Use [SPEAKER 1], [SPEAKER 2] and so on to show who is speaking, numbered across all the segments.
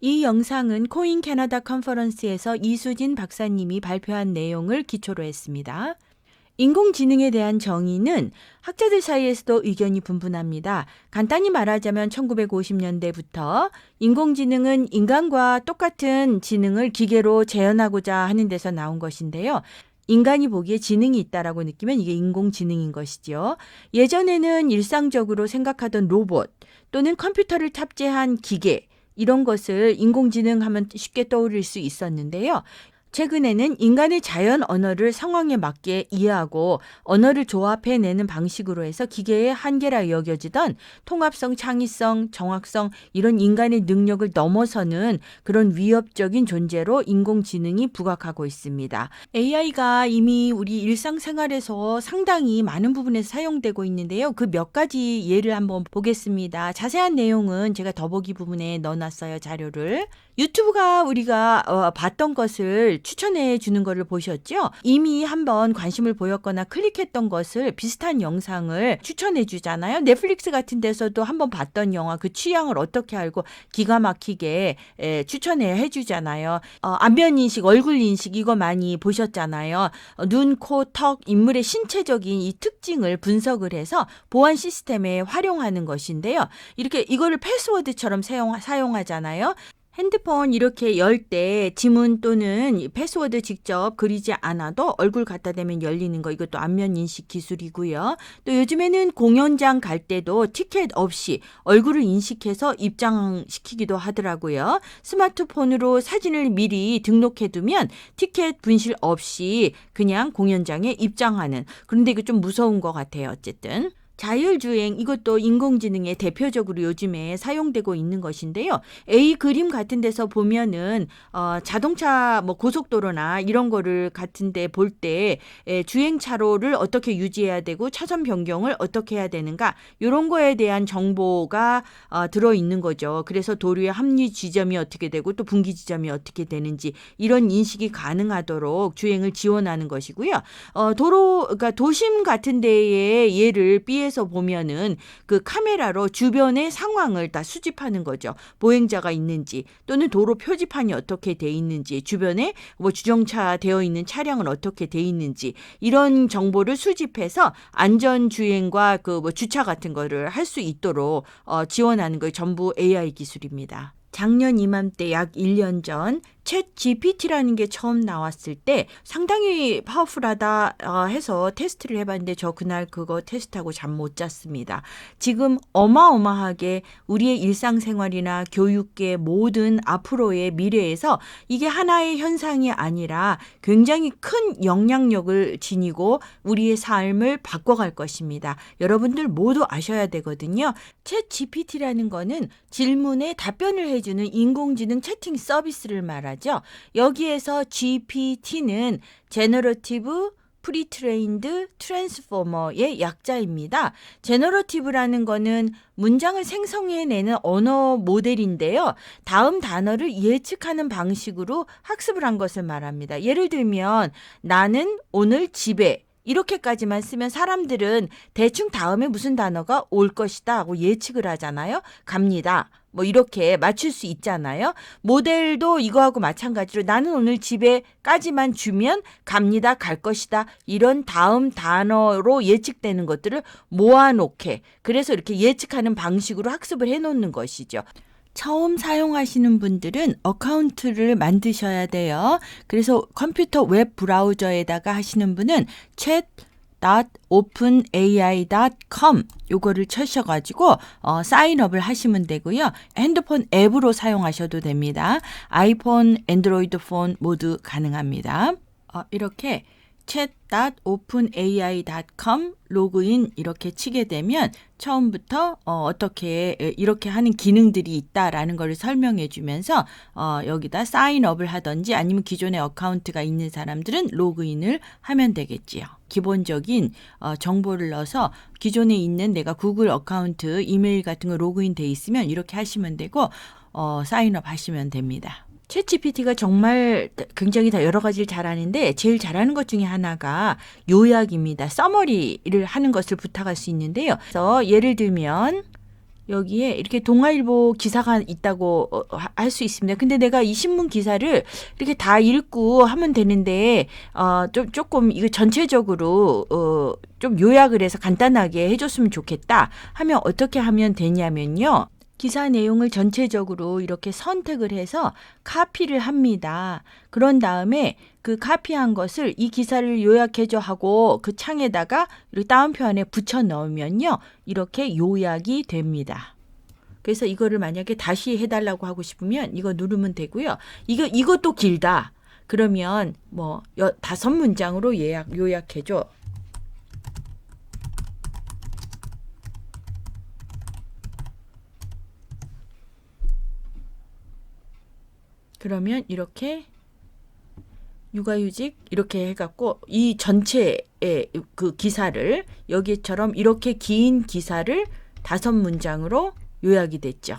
[SPEAKER 1] 이 영상은 코인 캐나다 컨퍼런스에서 이수진 박사님이 발표한 내용을 기초로 했습니다. 인공지능에 대한 정의는 학자들 사이에서도 의견이 분분합니다. 간단히 말하자면 1950년대부터 인공지능은 인간과 똑같은 지능을 기계로 재현하고자 하는 데서 나온 것인데요. 인간이 보기에 지능이 있다라고 느끼면 이게 인공지능인 것이죠. 예전에는 일상적으로 생각하던 로봇 또는 컴퓨터를 탑재한 기계 이런 것을 인공지능 하면 쉽게 떠올릴 수 있었는데요. 최근에는 인간의 자연 언어를 상황에 맞게 이해하고 언어를 조합해내는 방식으로 해서 기계의 한계라 여겨지던 통합성, 창의성, 정확성 이런 인간의 능력을 넘어서는 그런 위협적인 존재로 인공지능이 부각하고 있습니다. AI가 이미 우리 일상생활에서 상당히 많은 부분에서 사용되고 있는데요. 그 몇 가지 예를 한번 보겠습니다. 자세한 내용은 제가 더보기 부분에 넣어놨어요. 자료를. 유튜브가 우리가 봤던 것을 추천해 주는 것을 보셨죠? 이미 한번 관심을 보였거나 클릭했던 것을 비슷한 영상을 추천해 주잖아요. 넷플릭스 같은 데서도 한번 봤던 영화 그 취향을 어떻게 알고 기가 막히게 추천해 주잖아요. 안면 인식, 얼굴 인식 이거 많이 보셨잖아요. 눈, 코, 턱, 인물의 신체적인 이 특징을 분석을 해서 보안 시스템에 활용하는 것인데요. 이렇게 이거를 패스워드처럼 사용하잖아요. 핸드폰 이렇게 열 때 지문 또는 패스워드 직접 그리지 않아도 얼굴 갖다 대면 열리는 거 이것도 안면 인식 기술이고요. 또 요즘에는 공연장 갈 때도 티켓 없이 얼굴을 인식해서 입장시키기도 하더라고요. 스마트폰으로 사진을 미리 등록해두면 티켓 분실 없이 그냥 공연장에 입장하는 그런데 이거 좀 무서운 것 같아요. 어쨌든. 자율주행 이것도 인공지능의 대표적으로 요즘에 사용되고 있는 것인데요. A 그림 같은 데서 보면은 자동차 뭐 고속도로나 이런 거를 같은 데 볼 때 주행차로를 어떻게 유지해야 되고 차선 변경을 어떻게 해야 되는가 이런 거에 대한 정보가 들어있는 거죠. 그래서 도로의 합류 지점이 어떻게 되고 또 분기 지점이 어떻게 되는지 이런 인식이 가능하도록 주행을 지원하는 것이고요. 그러니까 도심 같은 데의 예를 B에서 보면은 그 카메라로 주변의 상황을 다 수집하는 거죠. 보행자가 있는지 또는 도로 표지판이 어떻게 돼 있는지 주변에 뭐 주정차 되어 있는 차량은 어떻게 돼 있는지 이런 정보를 수집해서 안전 주행과 그 뭐 주차 같은 거를 할 수 있도록 지원하는 거 전부 AI 기술입니다. 작년 이맘때 약 1년 전 챗 GPT라는 게 처음 나왔을 때 상당히 파워풀하다 해서 테스트를 해봤는데 저 그날 그거 테스트하고 잠 못 잤습니다. 지금 어마어마하게 우리의 일상생활이나 교육계 모든 앞으로의 미래에서 이게 하나의 현상이 아니라 굉장히 큰 영향력을 지니고 우리의 삶을 바꿔갈 것입니다. 여러분들 모두 아셔야 되거든요. 챗 GPT라는 거는 질문에 답변을 해주는 인공지능 채팅 서비스를 말하죠. 여기에서 GPT는 Generative Pre-trained Transformer의 약자입니다. 제너러티브라는 거는 문장을 생성해내는 언어 모델인데요. 다음 단어를 예측하는 방식으로 학습을 한 것을 말합니다. 예를 들면 나는 오늘 집에 이렇게까지만 쓰면 사람들은 대충 다음에 무슨 단어가 올 것이다 하고 예측을 하잖아요. 갑니다. 뭐 이렇게 맞출 수 있잖아요. 모델도 이거하고 마찬가지로 나는 오늘 집에까지만 주면 갑니다, 갈 것이다. 이런 다음 단어로 예측되는 것들을 모아놓게 그래서 이렇게 예측하는 방식으로 학습을 해놓는 것이죠. 처음 사용하시는 분들은 어카운트를 만드셔야 돼요. 그래서 컴퓨터 웹 브라우저에다가 하시는 분은 chat.openai.com 요거를 쳐셔가지고 사인업을 하시면 되고요. 핸드폰 앱으로 사용하셔도 됩니다. 아이폰, 안드로이드 폰 모두 가능합니다. 이렇게 chat.openai.com 로그인 이렇게 치게 되면 처음부터 어떻게 이렇게 하는 기능들이 있다라는 걸 설명해 주면서 여기다 사인업을 하든지 아니면 기존에 어카운트가 있는 사람들은 로그인을 하면 되겠지요. 기본적인 정보를 넣어서 기존에 있는 내가 구글 어카운트 이메일 같은 거 로그인 돼 있으면 이렇게 하시면 되고 사인업 하시면 됩니다. 챗GPT가 정말 굉장히 다 여러 가지를 잘하는데 제일 잘하는 것 중에 하나가 요약입니다. 서머리를 하는 것을 부탁할 수 있는데요. 그래서 예를 들면 여기에 이렇게 동아일보 기사가 있다고 할 수 있습니다. 근데 내가 이 신문 기사를 이렇게 다 읽고 하면 되는데 조금 이거 전체적으로 좀 요약을 해서 간단하게 해줬으면 좋겠다 하면 어떻게 하면 되냐면요. 기사 내용을 전체적으로 이렇게 선택을 해서 카피를 합니다. 그런 다음에 그 카피한 것을 이 기사를 요약해줘 하고 그 창에다가 이렇게 따옴표 안에 붙여 넣으면요. 이렇게 요약이 됩니다. 그래서 이거를 만약에 다시 해달라고 하고 싶으면 이거 누르면 되고요. 이것도 길다. 그러면 뭐 5문장으로 요약해줘. 그러면 이렇게 육아휴직 이렇게 해갖고 이 전체의 그 기사를 여기처럼 이렇게 긴 기사를 5문장으로 요약이 됐죠.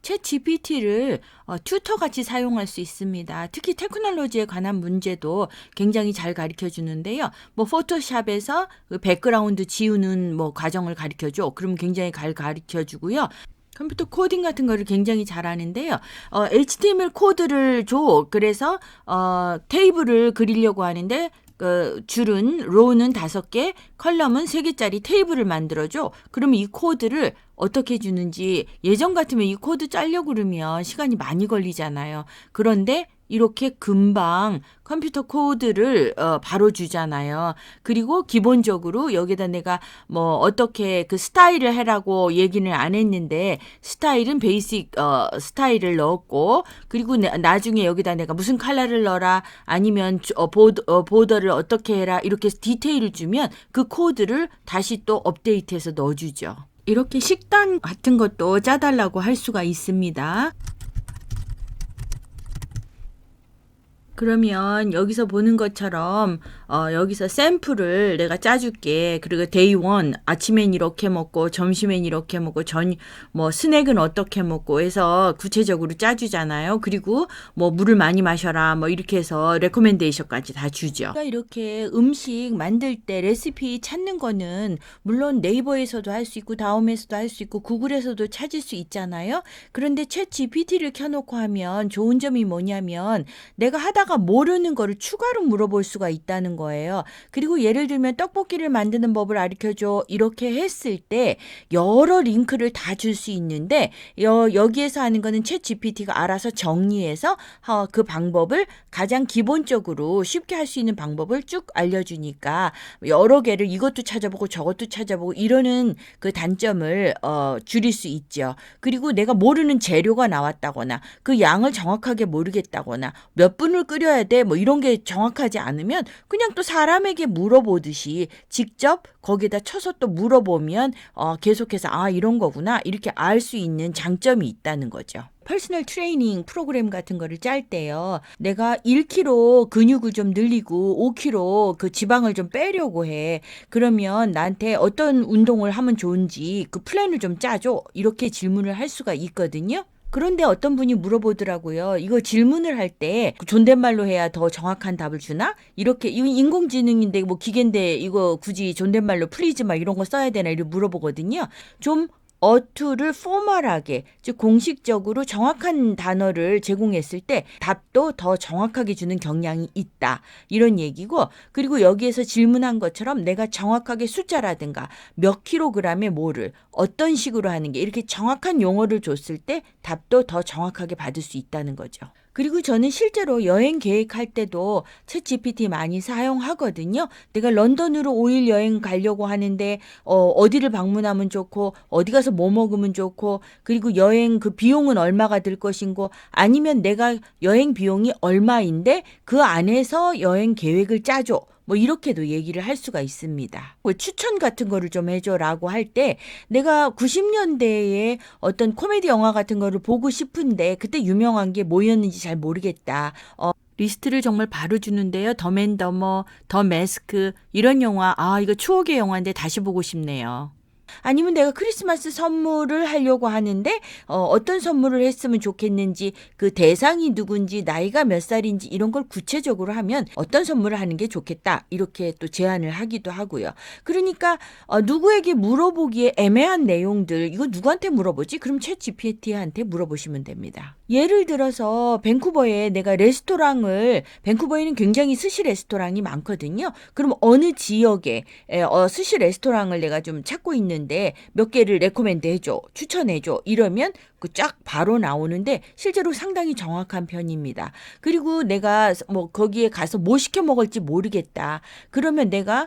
[SPEAKER 1] 챗 GPT를 튜터 같이 사용할 수 있습니다. 특히 테크놀로지에 관한 문제도 굉장히 잘 가르쳐 주는데요. 뭐 포토샵에서 그 백그라운드 지우는 뭐 과정을 가르쳐 줘. 그럼 굉장히 잘 가르쳐 주고요. 컴퓨터 코딩 같은 거를 굉장히 잘하는데요. HTML 코드를 줘. 그래서 테이블을 그리려고 하는데 줄은 로우는 5개, 컬럼은 3개짜리 테이블을 만들어줘. 그러면 이 코드를 어떻게 주는지 예전 같으면 이 코드 짜려고 그러면 시간이 많이 걸리잖아요. 그런데 이렇게 금방 컴퓨터 코드를 바로 주잖아요. 그리고 기본적으로 여기다 내가 뭐 어떻게 그 스타일을 해라고 얘기는 안 했는데 스타일은 베이직 스타일을 넣었고 그리고 나중에 여기다 내가 무슨 컬러를 넣어라 아니면 보더를 어떻게 해라 이렇게 디테일을 주면 그 코드를 다시 또 업데이트해서 넣어주죠. 이렇게 식단 같은 것도 짜달라고 할 수가 있습니다. 그러면 여기서 보는 것처럼 여기서 샘플을 내가 짜줄게. 그리고 데이 1 아침엔 이렇게 먹고 점심엔 이렇게 먹고 뭐 스낵은 어떻게 먹고 해서 구체적으로 짜주잖아요. 그리고 뭐 물을 많이 마셔라 뭐 이렇게 해서 레코멘데이션까지 다 주죠. 그러니까 이렇게 음식 만들 때 레시피 찾는 거는 물론 네이버에서도 할 수 있고 다음에서도 할 수 있고 구글에서도 찾을 수 있잖아요. 그런데 챗 GPT를 켜놓고 하면 좋은 점이 뭐냐면 내가 하다가 모르는 거를 추가로 물어볼 수가 있다는 거예요. 그리고 예를 들면 떡볶이를 만드는 법을 가르쳐줘 이렇게 했을 때 여러 링크를 다 줄 수 있는데 여기에서 하는 거는 챗 GPT가 알아서 정리해서 그 방법을 가장 기본적으로 쉽게 할 수 있는 방법을 쭉 알려주니까 여러 개를 이것도 찾아보고 저것도 찾아보고 이러는 그 단점을 줄일 수 있죠. 그리고 내가 모르는 재료가 나왔다거나 그 양을 정확하게 모르겠다거나 몇 분을 끓여야 돼 뭐 이런 게 정확하지 않으면 그냥 또 사람에게 물어보듯이 직접 거기다 쳐서 또 물어보면 계속해서 이런 거구나 이렇게 알 수 있는 장점이 있다는 거죠. 퍼스널 트레이닝 프로그램 같은 거를 짤 때요. 내가 1kg 근육을 좀 늘리고 5kg 그 지방을 좀 빼려고 해. 그러면 나한테 어떤 운동을 하면 좋은지 그 플랜을 좀 짜줘. 이렇게 질문을 할 수가 있거든요. 그런데 어떤 분이 물어보더라고요. 이거 질문을 할 때 존댓말로 해야 더 정확한 답을 주나? 이렇게 이거 인공지능인데 뭐 기계인데 이거 굳이 존댓말로 플리즈 막 이런 거 써야 되나 이렇게 물어보거든요. 좀 어투를 포멀하게 즉 공식적으로 정확한 단어를 제공했을 때 답도 더 정확하게 주는 경향이 있다. 이런 얘기고 그리고 여기에서 질문한 것처럼 내가 정확하게 숫자라든가 몇 킬로그램의 뭐를 어떤 식으로 하는 게 이렇게 정확한 용어를 줬을 때 답도 더 정확하게 받을 수 있다는 거죠. 그리고 저는 실제로 여행 계획할 때도 챗 GPT 많이 사용하거든요. 내가 런던으로 5일 여행 가려고 하는데 어디를 방문하면 좋고 어디 가서 뭐 먹으면 좋고 그리고 여행 그 비용은 얼마가 들 것인고 아니면 내가 여행 비용이 얼마인데 그 안에서 여행 계획을 짜줘. 뭐 이렇게도 얘기를 할 수가 있습니다. 뭐 추천 같은 거를 좀 해줘라고 할 때 내가 90년대에 어떤 코미디 영화 같은 거를 보고 싶은데 그때 유명한 게 뭐였는지 잘 모르겠다. 리스트를 정말 바로 주는데요. 덤앤더머, 더 매스크 이런 영화 이거 추억의 영화인데 다시 보고 싶네요. 아니면 내가 크리스마스 선물을 하려고 하는데 어떤 선물을 했으면 좋겠는지, 그 대상이 누군지, 나이가 몇 살인지 이런 걸 구체적으로 하면 어떤 선물을 하는 게 좋겠다 이렇게 또 제안을 하기도 하고요. 그러니까 누구에게 물어보기에 애매한 내용들, 이거 누구한테 물어보지? 그럼 챗 GPT한테 물어보시면 됩니다. 예를 들어서 밴쿠버에 내가 레스토랑을, 밴쿠버에는 굉장히 스시 레스토랑이 많거든요. 그럼 어느 지역에 스시 레스토랑을 내가 좀 찾고 있는데 몇 개를 레코멘드 해줘, 추천해줘 이러면 그 쫙 바로 나오는데 실제로 상당히 정확한 편입니다. 그리고 내가 뭐 거기에 가서 뭐 시켜 먹을지 모르겠다. 그러면 내가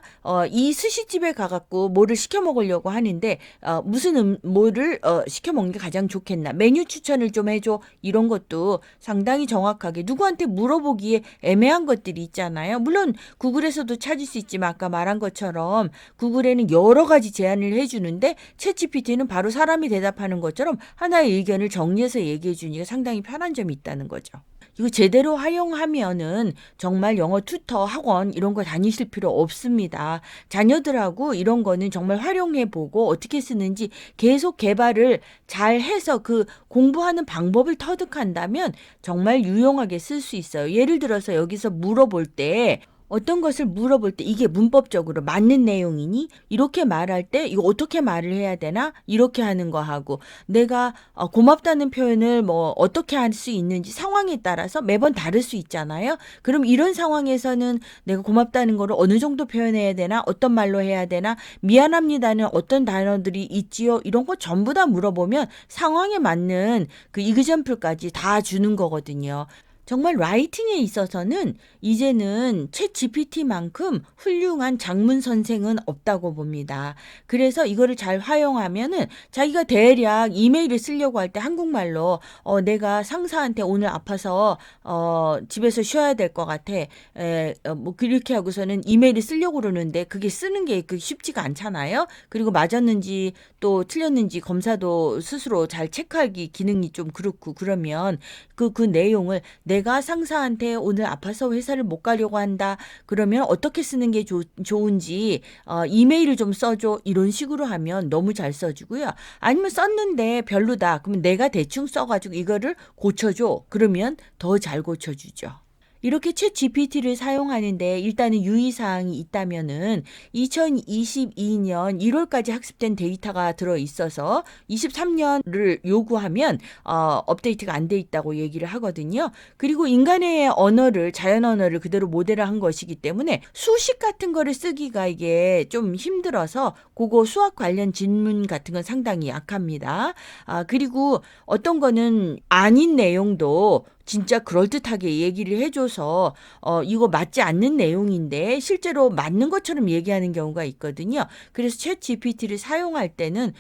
[SPEAKER 1] 이 스시집에 가갖고 뭐를 시켜 먹으려고 하는데 무슨 뭐를 시켜 먹는 게 가장 좋겠나, 메뉴 추천을 좀 해줘, 이런 것도 상당히 정확하게, 누구한테 물어보기에 애매한 것들이 있잖아요. 물론 구글에서도 찾을 수 있지만 아까 말한 것처럼 구글에는 여러 가지 제안을 해주는데 챗GPT는 바로 사람이 대답하는 것처럼 하나의 의견을 정리해서 얘기해 주니까 상당히 편한 점이 있다는 거죠. 이거 제대로 활용하면은 정말 영어 튜터 학원 이런 거 다니실 필요 없습니다. 자녀들하고 이런 거는 정말 활용해 보고 어떻게 쓰는지 계속 개발을 잘 해서 그 공부하는 방법을 터득한다면 정말 유용하게 쓸 수 있어요. 예를 들어서 여기서 물어볼 때, 어떤 것을 물어볼 때 이게 문법적으로 맞는 내용이니? 이렇게 말할 때 이거 어떻게 말을 해야 되나? 이렇게 하는 거 하고, 내가 고맙다는 표현을 뭐 어떻게 할 수 있는지 상황에 따라서 매번 다를 수 있잖아요. 그럼 이런 상황에서는 내가 고맙다는 거를 어느 정도 표현해야 되나? 어떤 말로 해야 되나? 미안합니다는 어떤 단어들이 있지요? 이런 거 전부 다 물어보면 상황에 맞는 그 이그젬플까지 다 주는 거거든요. 정말 라이팅에 있어서는 이제는 챗 GPT만큼 훌륭한 작문 선생은 없다고 봅니다. 그래서 이거를 잘 활용하면은 자기가 대략 이메일을 쓰려고 할 때 한국말로 내가 상사한테 오늘 아파서 집에서 쉬어야 될 것 같아. 뭐 그렇게 하고서는 이메일을 쓰려고 그러는데 그게 쓰는 게 쉽지가 않잖아요. 그리고 맞았는지 또 틀렸는지 검사도 스스로 잘 체크하기 기능이 좀 그렇고, 그러면 그 내용을 내가 상사한테 오늘 아파서 회사를 못 가려고 한다. 그러면 어떻게 쓰는 게 좋은지 이메일을 좀 써줘. 이런 식으로 하면 너무 잘 써주고요. 아니면 썼는데 별로다. 그러면 내가 대충 써가지고 이거를 고쳐줘. 그러면 더 잘 고쳐주죠. 이렇게 챗 GPT를 사용하는데 일단은 유의사항이 있다면은 2022년 1월까지 학습된 데이터가 들어 있어서 23년을 요구하면 업데이트가 안 돼 있다고 얘기를 하거든요. 그리고 인간의 언어를, 자연 언어를 그대로 모델화한 것이기 때문에 수식 같은 거를 쓰기가 이게 좀 힘들어서 그거 수학 관련 질문 같은 건 상당히 약합니다. 그리고 어떤 거는 아닌 내용도 진짜 그럴듯하게 얘기를 해줘서 이거 맞지 않는 내용인데 실제로 맞는 것처럼 얘기하는 경우가 있거든요. 그래서 챗 GPT를 사용할 때는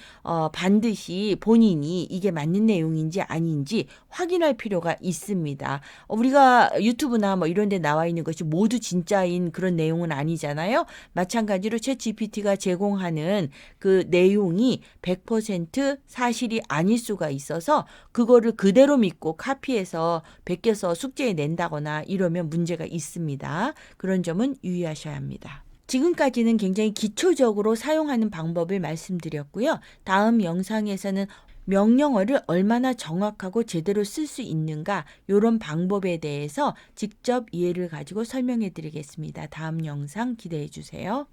[SPEAKER 1] 반드시 본인이 이게 맞는 내용인지 아닌지 확인할 필요가 있습니다. 우리가 유튜브나 뭐 이런 데 나와 있는 것이 모두 진짜인 그런 내용은 아니잖아요. 마찬가지로 챗 GPT가 제공하는 그 내용이 100% 사실이 아닐 수가 있어서 그거를 그대로 믿고 카피해서 베껴서 숙제에 낸다거나 이러면 문제가 있습니다. 그런 점은 유의하셔야 합니다. 지금까지는 굉장히 기초적으로 사용하는 방법을 말씀드렸고요. 다음 영상에서는 명령어를 얼마나 정확하고 제대로 쓸 수 있는가, 이런 방법에 대해서 직접 예를 가지고 설명해 드리겠습니다. 다음 영상 기대해 주세요.